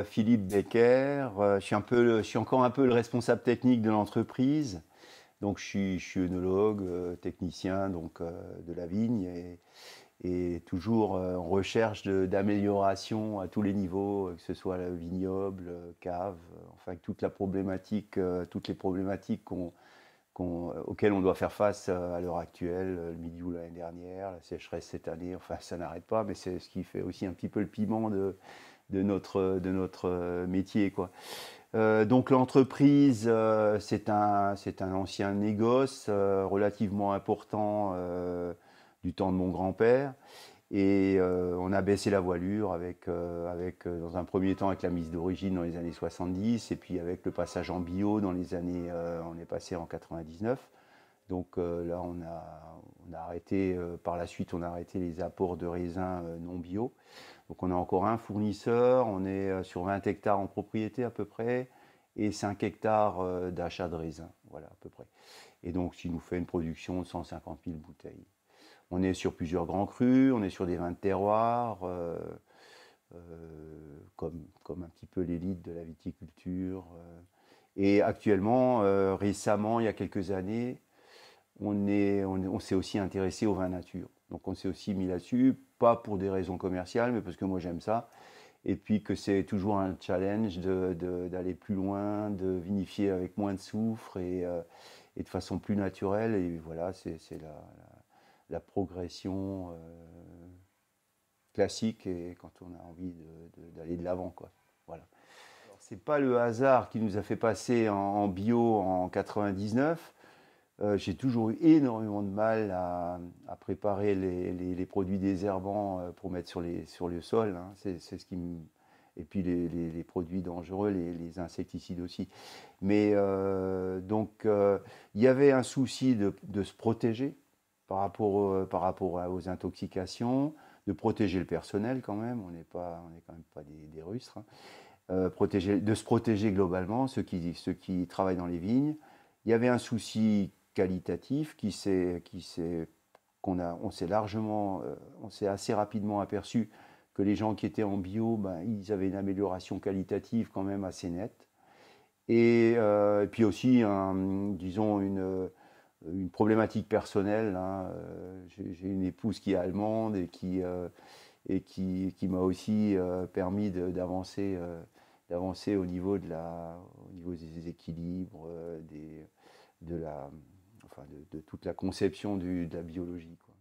Philippe Becker, je suis encore un peu le responsable technique de l'entreprise. Donc je suis œnologue, technicien de la vigne et toujours en recherche d'amélioration à tous les niveaux, que ce soit le vignoble, cave, enfin toutes les problématiques auxquelles on doit faire face à l'heure actuelle, le mildiou l'année dernière, la sécheresse cette année, enfin ça n'arrête pas, mais c'est ce qui fait aussi un petit peu le piment de notre métier, quoi. Donc l'entreprise, c'est un ancien négoce relativement important du temps de mon grand-père. Et on a baissé la voilure dans un premier temps avec la mise d'origine dans les années 70 et puis avec le passage en bio dans les années, on est passé en 99. Donc là, on a arrêté, par la suite, on a arrêté les apports de raisins non bio. Donc on a encore un fournisseur, on est sur 20 hectares en propriété à peu près et 5 hectares d'achat de raisins, voilà à peu près. Et donc, ce qui nous fait une production de 150 000 bouteilles. On est sur plusieurs grands crus, on est sur des vins de terroir, comme un petit peu l'élite de la viticulture. Et actuellement, récemment, il y a quelques années, on s'est aussi intéressé au vin nature. Donc on s'est aussi mis là-dessus, pas pour des raisons commerciales, mais parce que moi j'aime ça. Et puis que c'est toujours un challenge d'aller plus loin, de vinifier avec moins de soufre et de façon plus naturelle. Et voilà, c'est la progression classique et quand on a envie d'aller de l'avant, quoi. Voilà. C'est pas le hasard qui nous a fait passer en bio en 99. J'ai toujours eu énormément de mal à préparer les produits désherbants pour mettre sur le sol, hein. C'est ce qui me... Et puis les produits dangereux, les insecticides aussi. Mais il y avait un souci de se protéger par rapport aux intoxications, de protéger le personnel quand même. On n'est quand même pas des rustres, hein. De se protéger globalement, ceux qui travaillent dans les vignes. Il y avait un souci qualitatif on s'est assez rapidement aperçu que les gens qui étaient en bio, ben, ils avaient une amélioration qualitative quand même assez nette. Et puis aussi, disons, une problématique personnelle, hein. J'ai une épouse qui est allemande qui m'a aussi permis d'avancer au niveau au niveau des équilibres, de toute la conception de la biologie, quoi.